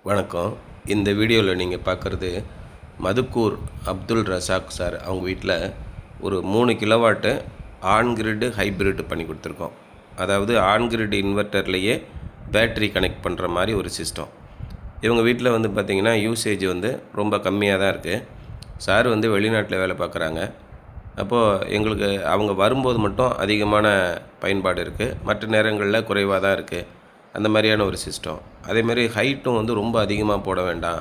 வணக்கம். இந்த வீடியோவில் நீங்கள் பார்க்குறது மதுக்கூர் அப்துல் ரசாக் சார் அவங்க வீட்டில் ஒரு 3 கிலோவாட்டு ஆன் கிரிட் ஹைப்ரிட் பண்ணி கொடுத்துருக்கோம். அதாவது ஆன் கிரிட் இன்வெர்ட்டர்லேயே பேட்ரி கனெக்ட் பண்ணுற மாதிரி ஒரு சிஸ்டம். இவங்க வீட்டில் பார்த்திங்கன்னா யூசேஜ் ரொம்ப கம்மியாக தான் இருக்குது. சார் வெளிநாட்டில் வேலை பார்க்குறாங்க. அப்போது எங்களுக்கு அவங்க வரும்போது மட்டும் அதிகமான பயன்பாடு இருக்குது, மற்ற நேரங்களில் குறைவாக தான் இருக்குது. அந்த மாதிரியான ஒரு சிஸ்டம். அதேமாதிரி ஹைட்டும் ரொம்ப அதிகமாக போட வேண்டாம்,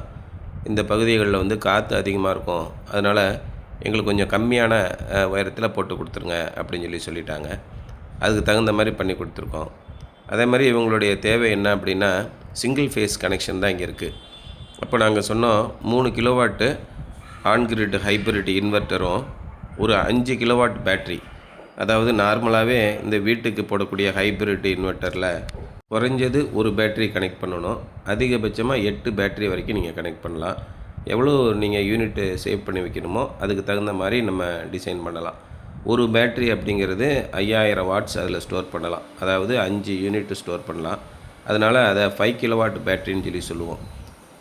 இந்த பகுதிகளில் காற்று அதிகமாக இருக்கும், அதனால் எங்களுக்கு கொஞ்சம் கம்மியான உயரத்தில் போட்டு கொடுத்துருங்க அப்படின்னு சொல்லிட்டாங்க. அதுக்கு தகுந்த மாதிரி பண்ணி கொடுத்துருக்கோம். அதே மாதிரி இவங்களுடைய தேவை என்ன அப்படின்னா, சிங்கிள் ஃபேஸ் கனெக்ஷன் தான் இங்கே இருக்குது. அப்போ நாங்கள் சொன்னோம் 3 கிலோவாட்டு ஆன் கிரிட் ஹைப்ரிட் இன்வெர்ட்டரும் ஒரு 5 கிலோவாட் பேட்ரி, அதாவது நார்மலாகவே இந்த வீட்டுக்கு போடக்கூடிய ஹைப்ரிட் இன்வெர்ட்டரில் குறைஞ்சது ஒரு பேட்ரி கனெக்ட் பண்ணணும். அதிகபட்சமாக 8 பேட்ரி வரைக்கும் நீங்கள் கனெக்ட் பண்ணலாம். எவ்வளோ நீங்கள் யூனிட்டு சேவ் பண்ணி வைக்கணுமோ அதுக்கு தகுந்த மாதிரி நம்ம டிசைன் பண்ணலாம். ஒரு பேட்ரி அப்படிங்கிறது 5000 வாட்ஸ் அதில் ஸ்டோர் பண்ணலாம். அதாவது 5 யூனிட் ஸ்டோர் பண்ணலாம். அதனால் அதை 5 கிலோவாட் பேட்ரின்னு சொல்லுவோம்.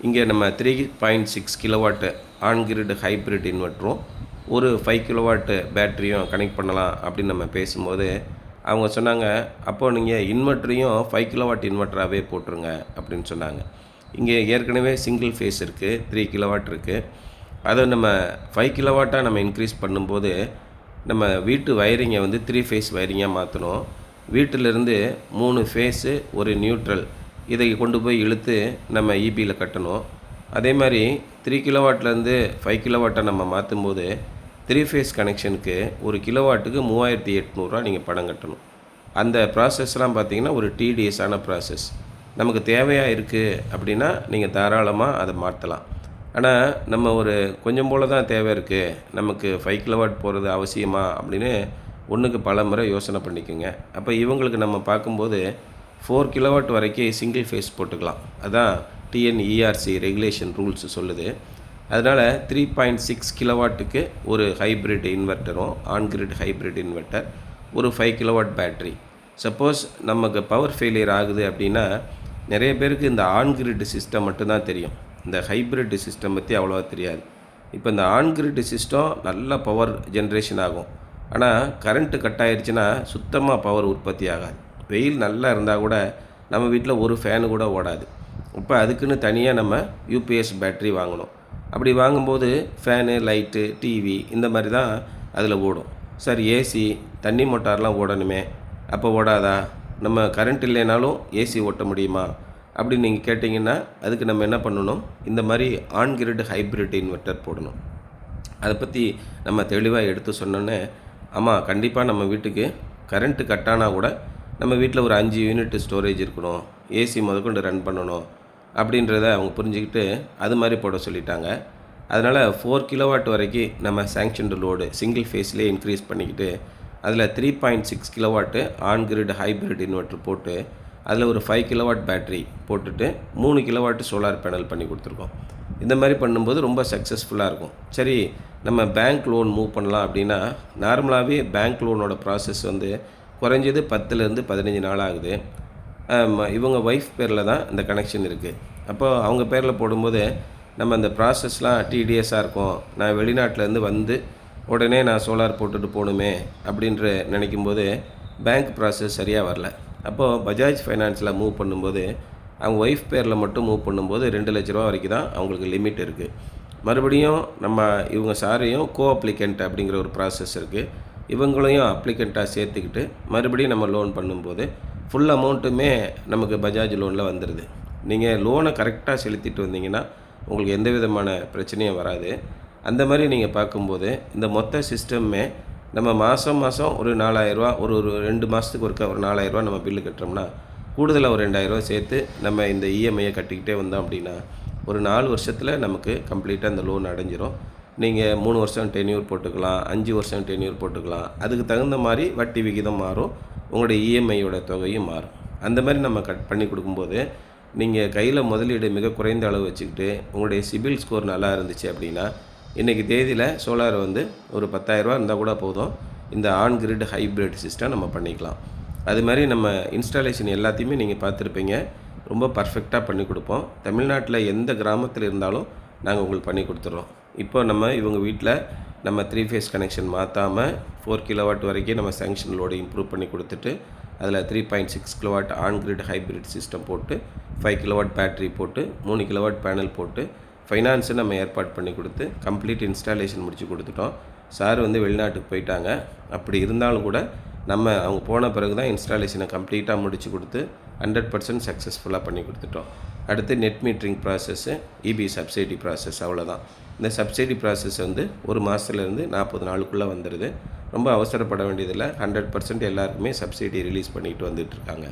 இங்கே நம்ம 3.6 கிலோவாட்டு ஆன் கிரிட் ஹைப்ரிட் இன்வெர்ட்டரும் ஒரு 5 கிலோவாட்டு பேட்டரியும் கனெக்ட் பண்ணலாம் அப்படின்னு நம்ம பேசும்போது அவங்க சொன்னாங்க, அப்போது நீங்கள் இன்வெர்ட்டரையும் 5 கிலோவாட் இன்வெர்ட்டராகவே போட்டுருங்க அப்படின்னு சொன்னாங்க. இங்கே ஏற்கனவே சிங்கிள் ஃபேஸ் இருக்குது, 3 கிலோவாட் இருக்குது. அதை நம்ம 5 கிலோவாட்டாக நம்ம இன்க்ரீஸ் பண்ணும்போது நம்ம வீட்டு வயரிங்கை 3 ஃபேஸ் வயரிங்காக மாற்றணும். வீட்டிலிருந்து 3 ஃபேஸு ஒரு நியூட்ரல் இதை கொண்டு போய் இழுத்து நம்ம இபியில் கட்டணும். அதே மாதிரி 3 கிலோவாட்லேருந்து 5 கிலோவாட்டை நம்ம மாற்றும்போது 3 ஃபேஸ் கனெக்ஷனுக்கு ஒரு கிலோவாட்டுக்கு 3800 நீங்கள் பணம் கட்டணும். அந்த ப்ராசஸ்லாம் பார்த்திங்கன்னா ஒரு டிடிஎஸான ப்ராசஸ். நமக்கு தேவையாக இருக்குது அப்படின்னா நீங்கள் தாராளமாக அதை மாற்றலாம். ஆனால் நம்ம ஒரு கொஞ்சம் போல் தான் தேவை இருக்குது, நமக்கு 5 கிலோவாட் போகிறது அவசியமா அப்படின்னு ஒன்றுக்கு பல முறை யோசனை பண்ணிக்கோங்க. அப்போ இவங்களுக்கு நம்ம பார்க்கும்போது 4 கிலோவாட் வரைக்கும் சிங்கிள் ஃபேஸ் போட்டுக்கலாம். அதுதான் டிஎன்இஆர்சி ரெகுலேஷன் ரூல்ஸ் சொல்லுது. அதனால் 3.6 கிலோவாட்டுக்கு ஒரு ஹைப்ரிட் இன்வெர்ட்டரும் ஆன் கிரிட் ஹைப்ரிட் இன்வெர்ட்டர், ஒரு 5 கிலோவாட் பேட்ரி. சப்போஸ் நமக்கு பவர் ஃபெயிலியர் ஆகுது அப்படின்னா நிறைய பேருக்கு இந்த ஆன் கிரிட் சிஸ்டம் மட்டும்தான் தெரியும், இந்த ஹைப்ரிட் சிஸ்டம் பற்றி அவ்வளோவா தெரியாது. இப்போ இந்த ஆன் கிரிட் சிஸ்டம் நல்ல பவர் ஜென்ரேஷன் ஆகும். ஆனால் கரண்ட்டு கட் ஆகிடுச்சுன்னா சுத்தமாக பவர் உற்பத்தி ஆகாது. வெயில் நல்லா இருந்தால் கூட நம்ம வீட்டில் ஒரு ஃபேனு கூட ஓடாது. இப்போ அதுக்குன்னு தனியாக நம்ம யூபிஎஸ் பேட்ரி வாங்கணும். அப்படி வாங்கும்போது ஃபேனு, லைட்டு, டிவி இந்த மாதிரி தான் அதில் ஓடும். சார் ஏசி, தண்ணி மோட்டார்லாம் ஓடணுமே, அப்போ ஓடாதா? நம்ம கரண்ட் இல்லைனாலும் ஏசி ஓட்ட முடியுமா அப்படின்னு நீங்கள் கேட்டிங்கன்னா அதுக்கு நம்ம என்ன பண்ணணும், இந்த மாதிரி ஆன் கிரிட் ஹைப்ரிட் இன்வெர்ட்டர் போடணும். அதை பற்றி நம்ம தெளிவாக எடுத்து சொன்னோன்னே, ஆமாம் கண்டிப்பாக நம்ம வீட்டுக்கு கரண்ட்டு கட்டானா கூட நம்ம வீட்டில் ஒரு 5 யூனிட் ஸ்டோரேஜ் இருக்கணும், ஏசி முதற்கொண்டு ரன் பண்ணணும் அப்படின்றத அவங்க புரிஞ்சுக்கிட்டு அது மாதிரி போட சொல்லிட்டாங்க. அதனால் 4 கிலோவாட் வரைக்கும் நம்ம சேங்ஷன்டு லோடு சிங்கிள் ஃபேஸ்லேயே இன்க்ரீஸ் பண்ணிக்கிட்டு அதில் 3.6 kilowatt on grid hybrid inverter போட்டு அதில் ஒரு 5 கிலோவாட் பேட்ரி போட்டுட்டு 3 கிலோவாட்டு சோலார் பேனல் பண்ணி கொடுத்துருக்கோம். இந்த மாதிரி பண்ணும்போது ரொம்ப சக்ஸஸ்ஃபுல்லாக இருக்கும். சரி, நம்ம பேங்க் லோன் மூவ் பண்ணலாம் அப்படின்னா நார்மலாகவே பேங்க் லோனோட ப்ராசஸ் குறைஞ்சது 10லேருந்து 15 நாள் ஆகுது. இவங்க ஒய்ஃப் பேரில் தான் இந்த கனெக்ஷன் இருக்குது. அப்போது அவங்க பேரில் போடும்போது நம்ம இந்த ப்ராசஸ்லாம் டிடிஎஸாக இருக்கும். நான் வெளிநாட்டிலேருந்து உடனே நான் சோலார் போட்டுட்டு போகணுமே அப்படின்ற நினைக்கும்போது பேங்க் ப்ராசஸ் சரியாக வரல. அப்போது பஜாஜ் ஃபைனான்ஸில் மூவ் பண்ணும்போது அவங்க ஒய்ஃப் பேரில் மட்டும் மூவ் பண்ணும்போது 2 லட்ச ரூபா வரைக்கும் தான் அவங்களுக்கு லிமிட் இருக்குது. மறுபடியும் நம்ம இவங்க சாரையும் கோ அப்ளிகண்ட் அப்படிங்கிற ஒரு ப்ராசஸ் இருக்குது. இவங்களையும் அப்ளிகண்ட்டாக சேர்த்துக்கிட்டு மறுபடியும் நம்ம லோன் பண்ணும்போது ஃபுல் அமௌண்ட்டுமே நமக்கு பஜாஜ் லோனில் வந்துடுது. நீங்கள் லோனை கரெக்டாக செலுத்திட்டு வந்தீங்கன்னா உங்களுக்கு எந்த விதமான பிரச்சனையும் வராது. அந்த மாதிரி நீங்கள் பார்க்கும்போது இந்த மொத்த சிஸ்டமே நம்ம மாதம் ஒரு 4000 ஒரு 2 மாதத்துக்கு ஒரு 4000 நம்ம பில்லு கட்டுறோம்னா கூடுதலாக ஒரு 2000 சேர்த்து நம்ம இந்த இஎம்ஐயை கட்டிக்கிட்டே வந்தோம் அப்படின்னா ஒரு 4 வருஷத்தில் நமக்கு கம்ப்ளீட்டாக இந்த லோன் அடைஞ்சிரும். நீங்கள் 3 வருஷம் டென்யூர் போட்டுக்கலாம், 5 வருஷம் டென்யூர் போட்டுக்கலாம். அதுக்கு தகுந்த மாதிரி வட்டி விகிதம் மாறும், உங்களுடைய இஎம்ஐயோட தொகையும் மாறும். அந்த மாதிரி நம்ம பண்ணி கொடுக்கும்போது நீங்கள் கையில் முதலீடு மிக குறைந்த அளவு வச்சுக்கிட்டு உங்களுடைய சிபில் ஸ்கோர் நல்லா இருந்துச்சு அப்படின்னா இன்றைக்கி தேதியில் சோலார் ஒரு 10,000 இருந்தால் கூட போதும், இந்த ஆன் கிரிட் ஹைப்ரிட் சிஸ்டம் நம்ம பண்ணிக்கலாம். அது மாதிரி நம்ம இன்ஸ்டாலேஷன் எல்லாத்தையுமே நீங்கள் பார்த்துருப்பீங்க. ரொம்ப பர்ஃபெக்டாக பண்ணி கொடுப்போம். தமிழ்நாட்டில் எந்த கிராமத்தில் இருந்தாலும் நாங்கள் உங்களுக்கு பண்ணி கொடுத்துட்றோம். இப்போ நம்ம இவங்க வீட்டில் நம்ம 3 ஃபேஸ் கனெக்ஷன் மாற்றாமல் 4 கிலோவாட் வரைக்கும் நம்ம சேங்ஷன் லோடு இம்ப்ரூவ் பண்ணி கொடுத்துட்டு அதில் 3.6 kilowatt on grid hybrid system போட்டு 5 கிலோவாட் பேட்டரி போட்டு 3 கிலோவாட் பேனல் போட்டு ஃபைனான்ஸை நம்ம ஏற்பாடு பண்ணி கொடுத்து கம்ப்ளீட் இன்ஸ்டாலேஷன் முடித்து கொடுத்துட்டோம். சார் வெளிநாட்டுக்கு போயிட்டாங்க. அப்படி இருந்தாலும் கூட நம்ம அவங்க போன பிறகு தான் இன்ஸ்டாலேஷனை கம்ப்ளீட்டாக முடித்து கொடுத்து 100% சக்ஸஸ்ஃபுல்லாக பண்ணி கொடுத்துட்டோம். அடுத்து net metering process, EB subsidy process, அவ்வளோதான். இந்த சப்சிடி ப்ராசஸ் ஒரு மாதத்துலேருந்து 40 நாளுக்குள்ளே வந்துடுது. ரொம்ப அவசரப்பட வேண்டியதில்லை. 100% எல்லாருக்குமே சப்சிடி ரிலீஸ் பண்ணிட்டு வந்துட்டுருக்காங்க.